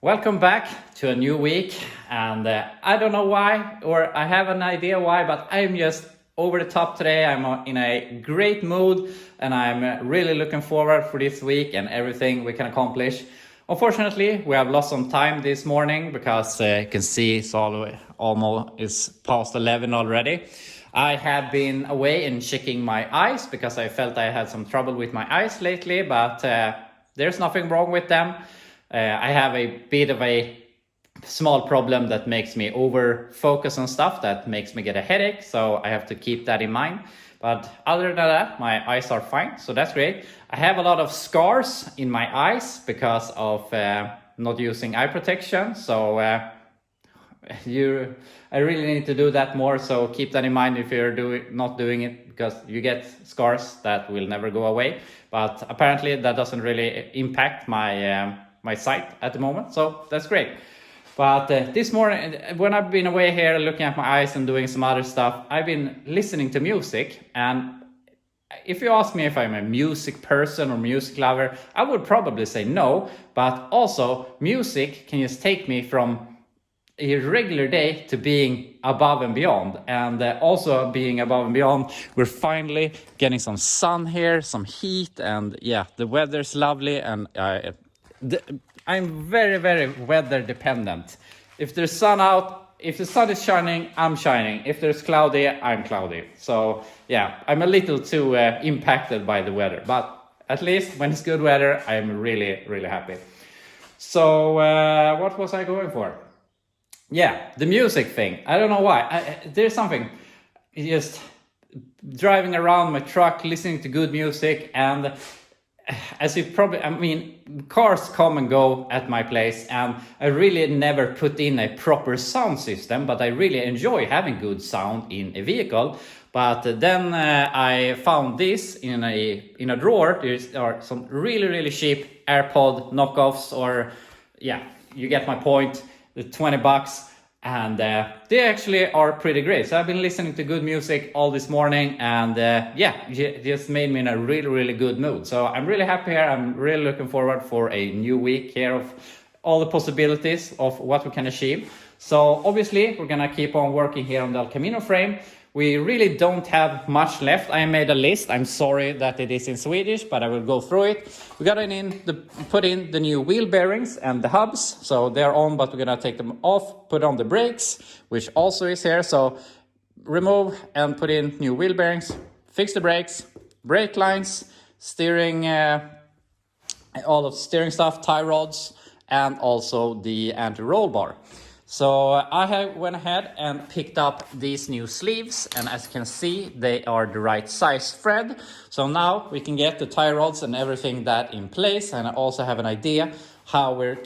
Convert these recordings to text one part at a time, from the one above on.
Welcome back to a new week, and I don't know why, or I have an idea why, but I'm just over the top today. I'm in a great mood, and I'm really looking forward for this week and everything we can accomplish. Unfortunately, we have lost some time this morning because you can see it's almost past 11 already. I have been away and checking my eyes because I felt I had some trouble with my eyes lately, but there's nothing wrong with them. I have a bit of a small problem that makes me over focus on stuff that makes me get a headache, so I have to keep that in mind. But other than that, my eyes are fine, so that's great. I have a lot of scars in my eyes because of not using eye protection, so I really need to do that more, so keep that in mind if you're not doing it, because you get scars that will never go away. But apparently that doesn't really impact my sight at the moment, so that's great. But this morning, when I've been away here looking at my eyes and doing some other stuff, I've been listening to music. And if you ask me if I'm a music person or music lover, I would probably say no. But also, music can just take me from a regular day to being above and beyond. And also being above and beyond, we're finally getting some sun here, some heat, and yeah, the weather's lovely, and I'm very, very weather dependent. If there's sun out, if the sun is shining, I'm shining. If there's cloudy, I'm cloudy. So yeah, I'm a little too impacted by the weather, but at least when it's good weather, I'm really, really happy. So what was I going for? Yeah, the music thing. I don't know why. There's something just driving around my truck, listening to good music, and as you probably, cars come and go at my place, and I really never put in a proper sound system, but I really enjoy having good sound in a vehicle. But then I found this in a drawer. There are some really, really cheap AirPod knockoffs, or yeah, you get my point, the $20. And they actually are pretty great. So I've been listening to good music all this morning, and yeah, it just made me in a really, really good mood. So I'm really happy here. I'm really looking forward for a new week here of all the possibilities of what we can achieve. So obviously we're gonna keep on working here on the Camino frame. We really don't have much left. I made a list. I'm sorry that it is in Swedish, but I will go through it. We got put in the new wheel bearings and the hubs. So they're on, but we're gonna take them off, put on the brakes, which also is here. So remove and put in new wheel bearings, fix the brakes, brake lines, steering, all of the steering stuff, tie rods, and also the anti-roll bar. So I went ahead and picked up these new sleeves, and as you can see, they are the right size thread. So now we can get the tie rods and everything that in place, and I also have an idea how we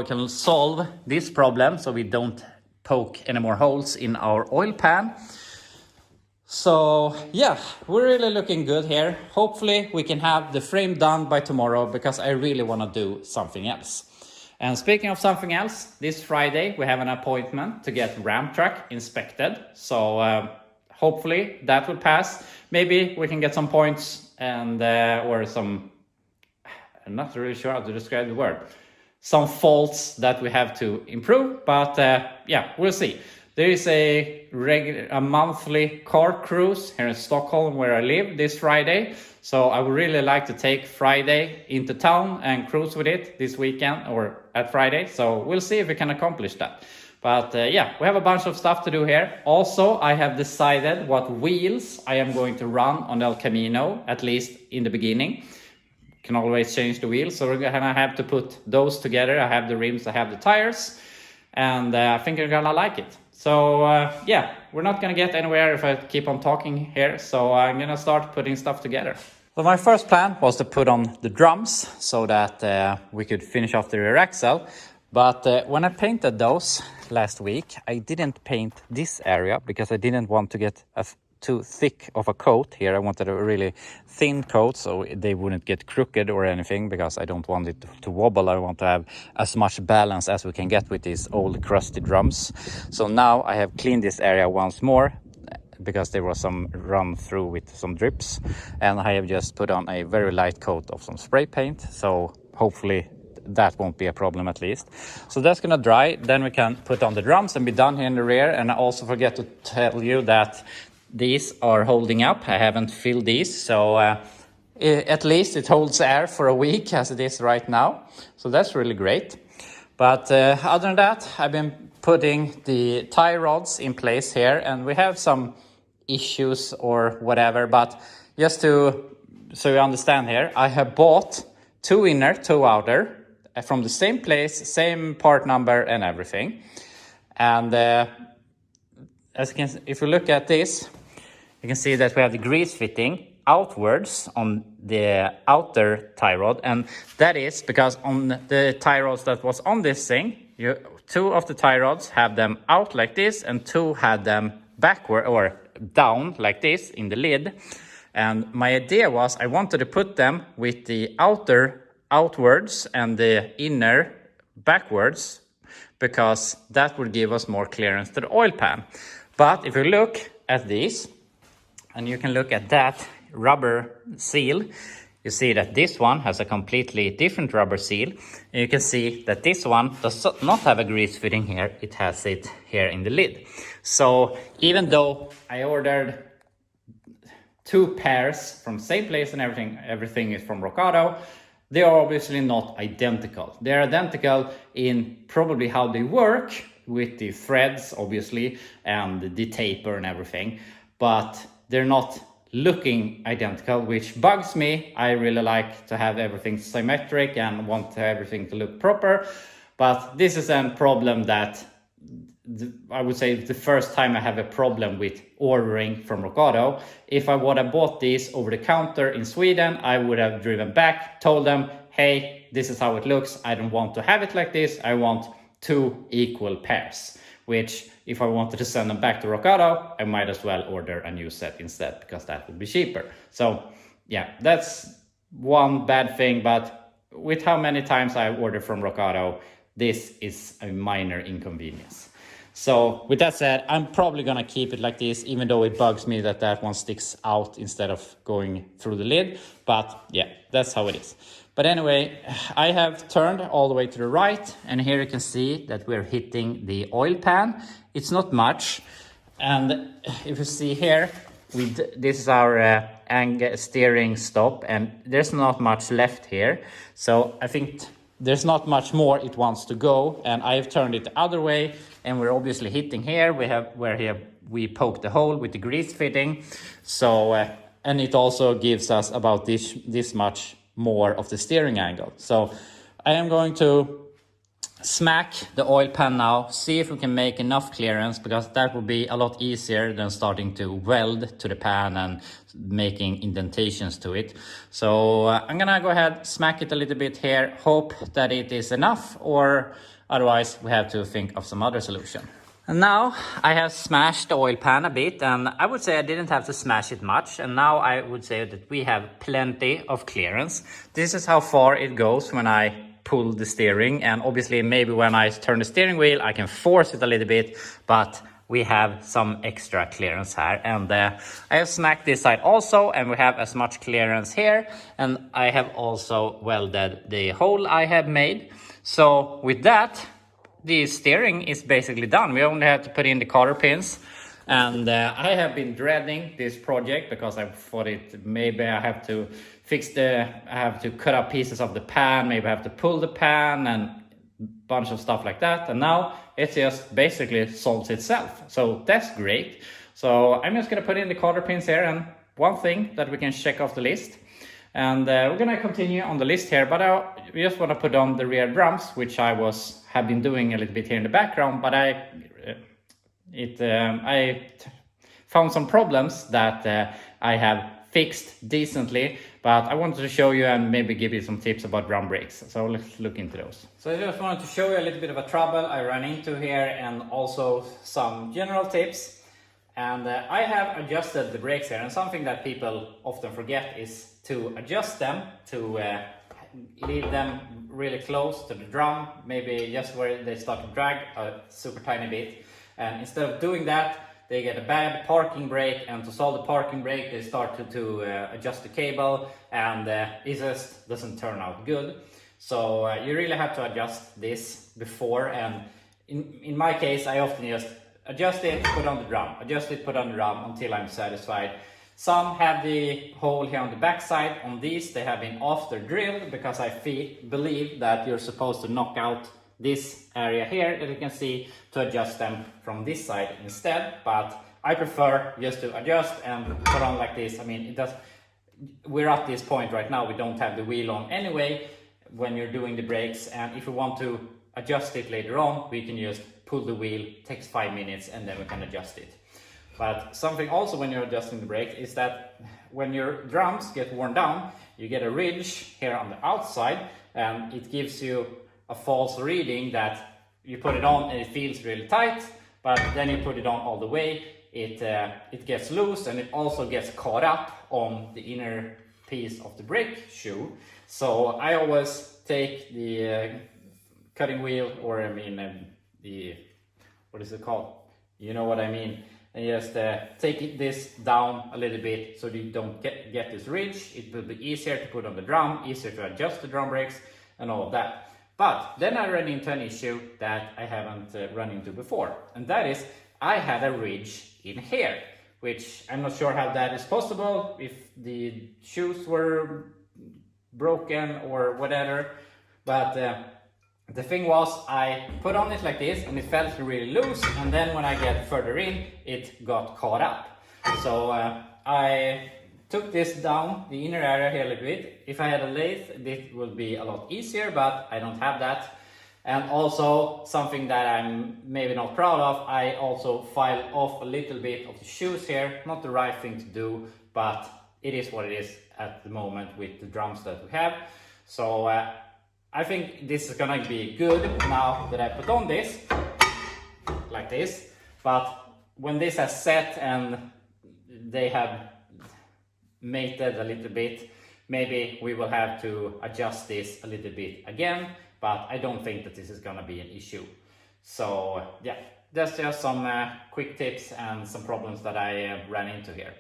can solve this problem so we don't poke any more holes in our oil pan. So yeah, we're really looking good here. Hopefully we can have the frame done by tomorrow, because I really want to do something else. And speaking of something else, this Friday we have an appointment to get ramp track inspected. So hopefully that will pass. Maybe we can get some points and or some, I'm not really sure how to describe the word, some faults that we have to improve. But yeah, we'll see. There is a monthly car cruise here in Stockholm where I live this Friday. So I would really like to take Friday into town and cruise with it this weekend or at Friday. So we'll see if we can accomplish that. But yeah, we have a bunch of stuff to do here. Also, I have decided what wheels I am going to run on El Camino, at least in the beginning. Can always change the wheels. So we're gonna have to put those together. I have the rims, I have the tires, and I think you're gonna like it. So yeah, we're not gonna get anywhere if I keep on talking here. So I'm gonna start putting stuff together. So my first plan was to put on the drums so that we could finish off the rear axle. But when I painted those last week, I didn't paint this area because I didn't want to get too thick of a coat here. I wanted a really thin coat so they wouldn't get crooked or anything, because I don't want it to wobble. I want to have as much balance as we can get with these old crusty drums. So now I have cleaned this area once more, because there was some run through with some drips, and I have just put on a very light coat of some spray paint. So hopefully that won't be a problem at least. So that's gonna dry, then we can put on the drums and be done here in the rear. And I also forget to tell you that these are holding up. I haven't filled these, so at least it holds air for a week as it is right now. So that's really great. But other than that, I've been putting the tie rods in place here, and we have some issues or whatever, but just so you understand here, I have bought 2 inner, 2 outer from the same place, same part number and everything. And as you can, if you look at this, you can see that we have the grease fitting outwards on the outer tie rod, and that is because on the tie rods that was on this thing, 2 of the tie rods have them out like this, and 2 had them backward or down like this in the lid. And my idea was I wanted to put them with the outer outwards and the inner backwards, because that would give us more clearance to the oil pan. But if you look at these, and you can look at that rubber seal, you see that this one has a completely different rubber seal. And you can see that this one does not have a grease fitting here, it has it here in the lid. So even though I ordered 2 pairs from the same place and everything is from Rocado, they are obviously not identical. They're identical in probably how they work with the threads, obviously, and the taper and everything, but they're not looking identical, which bugs me. I really like to have everything symmetric and want everything to look proper, but this is a problem that I would say the first time I have a problem with ordering from Rocado. If I would have bought these over the counter in Sweden, I would have driven back, told them, hey, this is how it looks. I don't want to have it like this. I want 2 equal pairs, which if I wanted to send them back to Rocado, I might as well order a new set instead, because that would be cheaper. So yeah, that's one bad thing, but with how many times I order from Rocado, this is a minor inconvenience. So with that said, I'm probably gonna keep it like this, even though it bugs me that that one sticks out instead of going through the lid. But yeah, that's how it is. But anyway, I have turned all the way to the right, and here you can see that we're hitting the oil pan. It's not much. And if you see here, this is our steering stop, and there's not much left here. So I think there's not much more it wants to go, and I have turned it the other way, and we're obviously hitting here. We poke the hole with the grease fitting. So and it also gives us about this much more of the steering angle. So I am going to smack the oil pan now, see if we can make enough clearance, because that will be a lot easier than starting to weld to the pan and making indentations to it. So I'm gonna go ahead, smack it a little bit here, hope that it is enough, or otherwise we have to think of some other solution. And now I have smashed the oil pan a bit, and I would say I didn't have to smash it much, and now I would say that we have plenty of clearance. This is how far it goes when I pull the steering, and obviously maybe when I turn the steering wheel I can force it a little bit, but we have some extra clearance here. And I have smacked this side also, and we have as much clearance here, and I have also welded the hole I have made. So with that, the steering is basically done. We only have to put in the cotter pins, and I have been dreading this project because I thought maybe I have to I have to cut out pieces of the pan, maybe I have to pull the pan and a bunch of stuff like that. And now it just basically solves itself. So that's great. So I'm just gonna put in the cotter pins here, and one thing that we can check off the list. And we're gonna continue on the list here, but we just wanna put on the rear drums, which I have been doing a little bit here in the background, but I found some problems that I have fixed decently, but I wanted to show you and maybe give you some tips about drum brakes. So let's look into those. So I just wanted to show you a little bit of a trouble I ran into here, and also some general tips. And I have adjusted the brakes here, and something that people often forget is to adjust them, to leave them really close to the drum, maybe just where they start to drag a super tiny bit. And instead of doing that, they get a bad parking brake, and to solve the parking brake they start to adjust the cable, and it just doesn't turn out good. So you really have to adjust this before, and in my case I often just adjust it, put on the drum, adjust it, put on the drum until I'm satisfied. Some have the hole here on the back side. On these they have been after drilled because I believe that you're supposed to knock out this area here that you can see to adjust them from this side instead, but I prefer just to adjust and put on like this. I mean, we're at this point right now, we don't have the wheel on anyway when you're doing the brakes, and if you want to adjust it later on, we can just pull the wheel, takes 5 minutes, and then we can adjust it. But something also when you're adjusting the brake is that when your drums get worn down, you get a ridge here on the outside, and it gives you a false reading that you put it on and it feels really tight, but then you put it on all the way, it gets loose, and it also gets caught up on the inner piece of the brake shoe. So I always take the cutting wheel, or I mean the, what is it called? You know what I mean? And just take this down a little bit so you don't get this ridge. It will be easier to put on the drum, easier to adjust the drum brakes and all of that. But then I ran into an issue that I haven't run into before, and that is I had a ridge in here, which I'm not sure how that is possible, if the shoes were broken or whatever, but the thing was I put on it like this and it felt really loose, and then when I get further in it got caught up. So I took this down the inner area here a little bit. If I had a lathe this would be a lot easier, but I don't have that. And also something that I'm maybe not proud of, I also filed off a little bit of the shoes here. Not the right thing to do, but it is what it is at the moment with the drums that we have. So I think this is gonna be good now that I put on this, like this. But when this has set and they have mated a little bit, maybe we will have to adjust this a little bit again. But I don't think that this is gonna be an issue. So yeah, that's just some quick tips and some problems that I ran into here.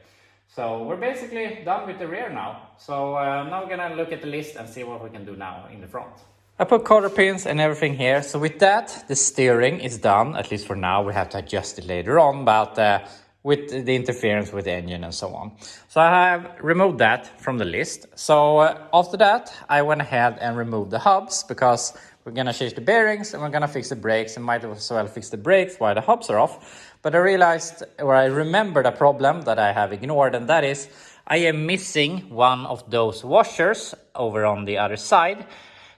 So we're basically done with the rear now. So now we're gonna look at the list and see what we can do now in the front. I put cotter pins and everything here. So with that, the steering is done, at least for now. We have to adjust it later on, but with the interference with the engine and so on. So I have removed that from the list. So after that, I went ahead and removed the hubs because we're gonna change the bearings and we're gonna fix the brakes, and might as well fix the brakes while the hubs are off. But I realized, or I remembered a problem that I have ignored, and that is I am missing one of those washers over on the other side.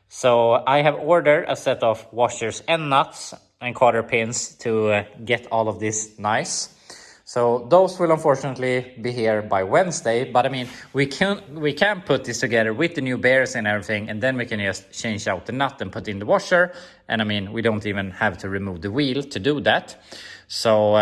So I have ordered a set of washers and nuts and cotter pins to get all of this nice. So those will unfortunately be here by Wednesday, but I mean, we can put this together with the new bearings and everything, and then we can just change out the nut and put in the washer. And I mean, we don't even have to remove the wheel to do that. So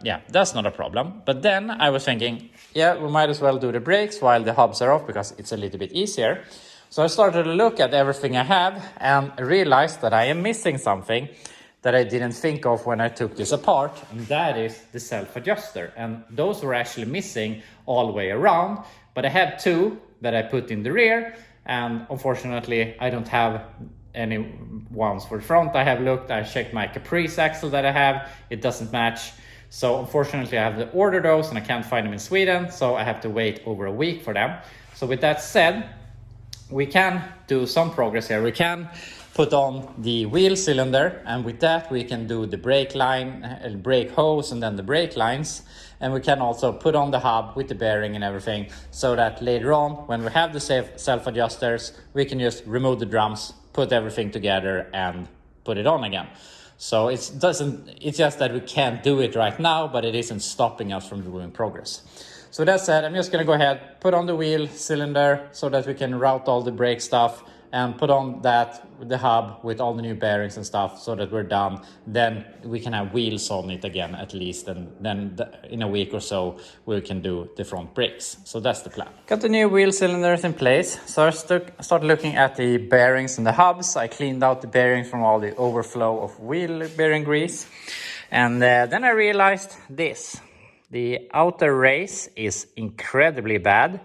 yeah, that's not a problem. But then I was thinking, yeah, we might as well do the brakes while the hubs are off because it's a little bit easier. So I started to look at everything I have and realized that I am missing something that I didn't think of when I took this apart, and that is the self-adjuster. And those were actually missing all the way around, but I have two that I put in the rear, and unfortunately I don't have any ones for the front. I have looked, I checked my Caprice axle that I have, it doesn't match. So unfortunately I have to order those and I can't find them in Sweden, so I have to wait over a week for them. So with that said, we can do some progress here. We can put on the wheel cylinder, and with that we can do the brake line, brake hose, and then the brake lines. And we can also put on the hub with the bearing and everything, so that later on when we have the self-adjusters, we can just remove the drums, put everything together and put it on again. So it's just that we can't do it right now, but it isn't stopping us from doing progress. So that said, I'm just gonna go ahead, put on the wheel cylinder so that we can route all the brake stuff, and put on that, the hub with all the new bearings and stuff, so that we're done. Then we can have wheels on it again at least, and then in a week or so we can do the front brakes. So that's the plan. Got the new wheel cylinders in place, so I started looking at the bearings and the hubs. I cleaned out the bearings from all the overflow of wheel bearing grease, and then I realized this. The outer race is incredibly bad.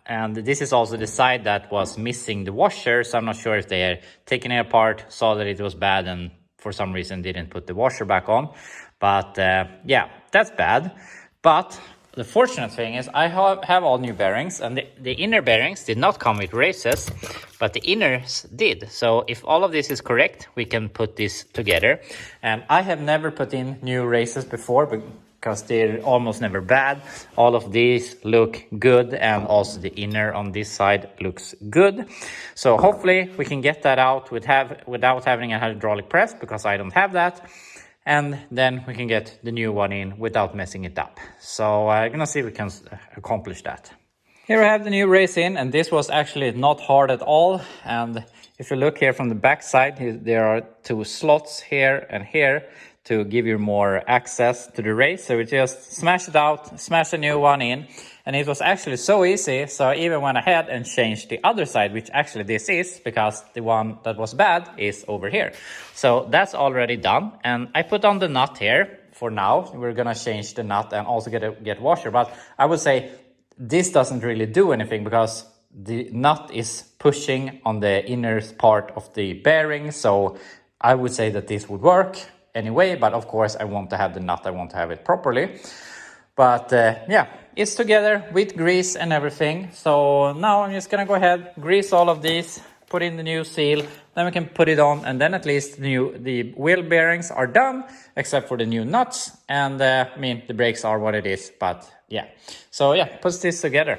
And this is also the side that was missing the washer, so I'm not sure if they had taken it apart, saw that it was bad, and for some reason didn't put the washer back on. But yeah, that's bad. But the fortunate thing is I have all new bearings, and the inner bearings did not come with races, but the inners did. So if all of this is correct, we can put this together. And I have never put in new races before, because they're almost never bad. All of these look good, and also the inner on this side looks good. So hopefully we can get that out without having a hydraulic press, because I don't have that. And then we can get the new one in without messing it up. So I'm gonna see if we can accomplish that. Here I have the new race in, and this was actually not hard at all. And if you look here from the back side, there are 2 slots here and here to give you more access to the race. So we just smash it out, smash a new one in, and it was actually so easy. So I even went ahead and changed the other side, which actually this is, because the one that was bad is over here. So that's already done, and I put on the nut here for now. We're gonna change the nut and also get washer, but I would say this doesn't really do anything, because the nut is pushing on the inner part of the bearing. So I would say that this would work anyway, but of course I want to have the nut, I want to have it properly. But yeah, it's together with grease and everything. So now I'm just gonna go ahead, grease all of these, put in the new seal, then we can put it on, and then at least the wheel bearings are done, except for the new nuts. And I mean, the brakes are what it is, but yeah. So yeah, put this together.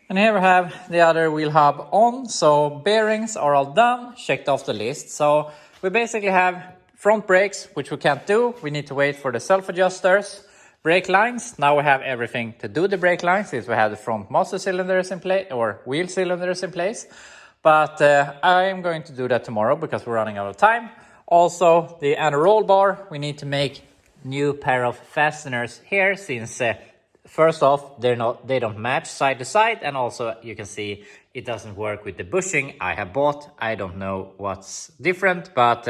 And here we have the other wheel hub on. So bearings are all done, checked off the list. So we basically have front brakes, which we can't do. We need to wait for the self-adjusters. Brake lines, now we have everything to do the brake lines, since we have the front master cylinders in place, or wheel cylinders in place. But I am going to do that tomorrow, because we're running out of time. Also, the anti-roll bar, we need to make new pair of fasteners here, since first off, they don't match side to side, and also you can see it doesn't work with the bushing I have bought. I don't know what's different, but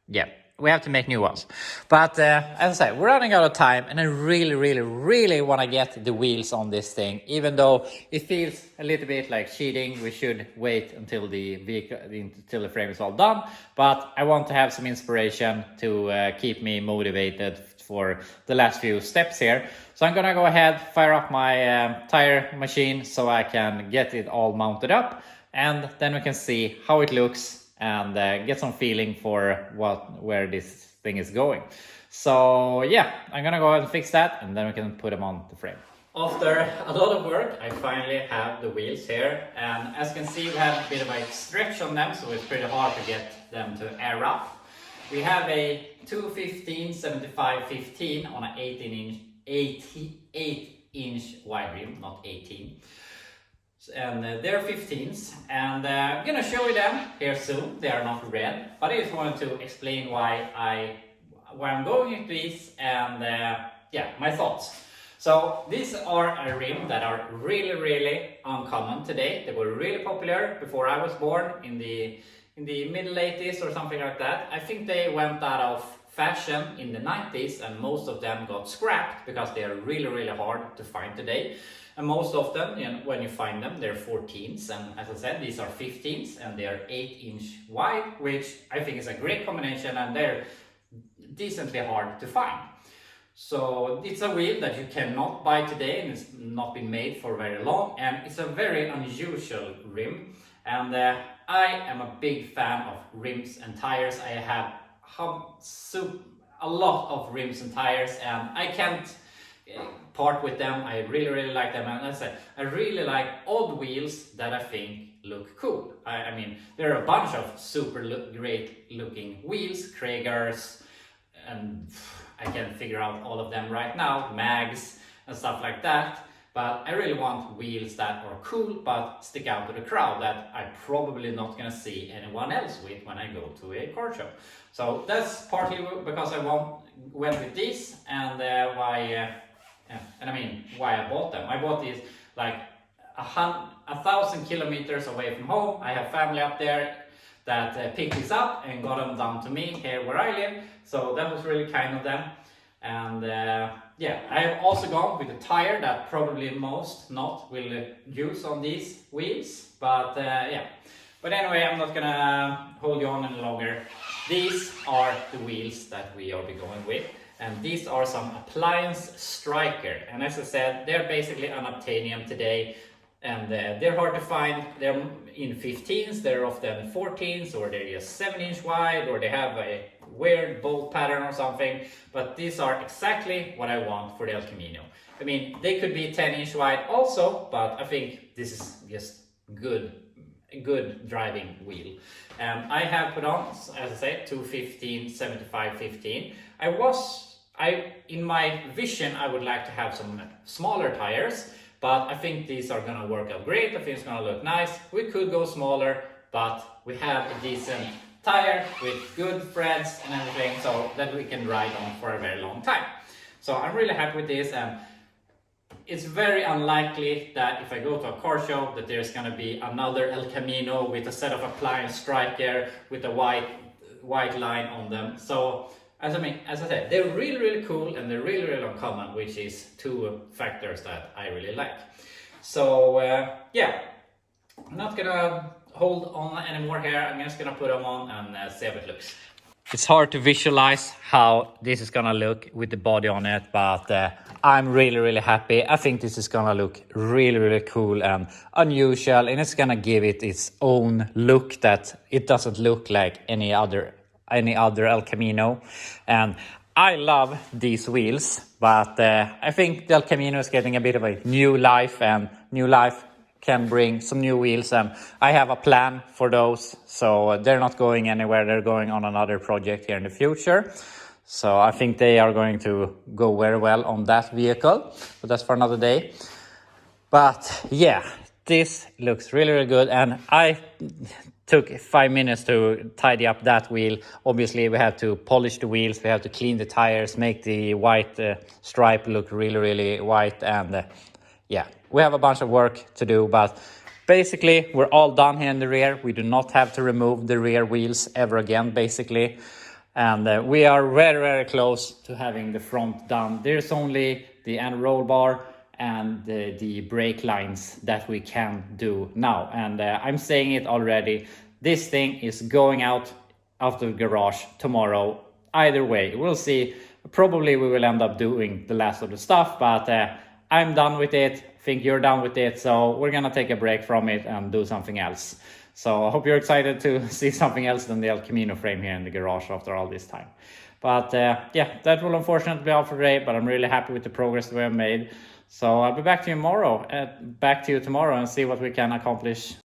yeah, we have to make new ones. But as I said, we're running out of time, and I really want to get the wheels on this thing. Even though it feels a little bit like cheating, we should wait until until the frame is all done. But I want to have some inspiration to keep me motivated for the last few steps here. So I'm gonna go ahead, fire up my tire machine so I can get it all mounted up, and then we can see how it looks and get some feeling for where this thing is going. So yeah, I'm gonna go ahead and fix that, and then we can put them on the frame. After a lot of work, I finally have the wheels here, and as you can see, we have a bit of a stretch on them, so it's pretty hard to get them to air up. We have a 215 75/15 on an 8-inch wide rim, not 18. And they're 15s, and I'm gonna show you them here soon. They are not red, but I just wanted to explain why I'm going into these, and yeah, my thoughts. So these are a rim that are really uncommon today. They were really popular before I was born, in the middle 80s or something like that. I think they went out of fashion in the 90s, and most of them got scrapped because they are really hard to find today. And most of them, when you find them, they're 14s, and as I said, these are 15s, and they are 8-inch wide, which I think is a great combination, and they're decently hard to find. So it's a wheel that you cannot buy today, and it's not been made for very long, and it's a very unusual rim. And I am a big fan of rims and tires. I have a lot of rims and tires, and I can't part with them. I really like them, and as I said, I really like old wheels that I think look cool. I mean, there are a bunch of super great looking wheels, Kragers, and I can't figure out all of them right now, mags and stuff like that. But I really want wheels that are cool but stick out to the crowd, that I'm probably not gonna see anyone else with when I go to a car show. So that's partly because I went with these, and why I bought them. I bought these like 1,000 kilometers away from home. I have family up there that picked these up and got them down to me here where I live. So that was really kind of them. And yeah, I've also gone with a tire that probably most not will use on these wheels, but yeah. But anyway, I'm not gonna hold you on any longer. These are the wheels that we will be going with, and these are some Appliance Striker. And as I said, they're basically unobtainium today, and they're hard to find. They're in 15s, they're often 14s, or they're just 7-inch wide, or they have a weird bolt pattern or something. But these are exactly what I want for the El Camino. I mean, they could be 10-inch wide also, but I think this is just good driving wheel. I have put on, as I said, 215, 75, 15. In my vision, I would like to have some smaller tires, but I think these are gonna work out great. I think it's gonna look nice. We could go smaller, but we have a decent tire with good threads and everything, so that we can ride on for a very long time. So I'm really happy with this, and it's very unlikely that if I go to a car show that there's gonna be another El Camino with a set of Appliance Striker with a white line on them. So as I said, they're really cool, and they're really uncommon, which is two factors that I really like. So yeah, I'm not gonna hold on anymore here. I'm just gonna put them on and see how it looks. It's hard to visualize how this is gonna look with the body on it, but I'm really happy. I think this is gonna look really cool and unusual, and it's gonna give it its own look that it doesn't look like any other El Camino. And I love these wheels, but I think the El Camino is getting a bit of a new life, and new life can bring some new wheels, and I have a plan for those, so they're not going anywhere. They're going on another project here in the future, so I think they are going to go very well on that vehicle, but that's for another day. But yeah, this looks really good, and I took 5 minutes to tidy up that wheel. Obviously we have to polish the wheels, we have to clean the tires, make the white stripe look really white, and yeah, we have a bunch of work to do, but basically we're all done here in the rear. We do not have to remove the rear wheels ever again, basically. And we are very close to having the front done. There's only the end roll bar and the brake lines that we can do now. And I'm saying it already, this thing is going out of the garage tomorrow. Either way, we'll see. Probably we will end up doing the last of the stuff, but I'm done with it. I think you're done with it, so we're gonna take a break from it and do something else. So I hope you're excited to see something else than the El Camino frame here in the garage after all this time. But yeah, that will unfortunately be all for today, but I'm really happy with the progress we have made. So I'll be back to you tomorrow and see what we can accomplish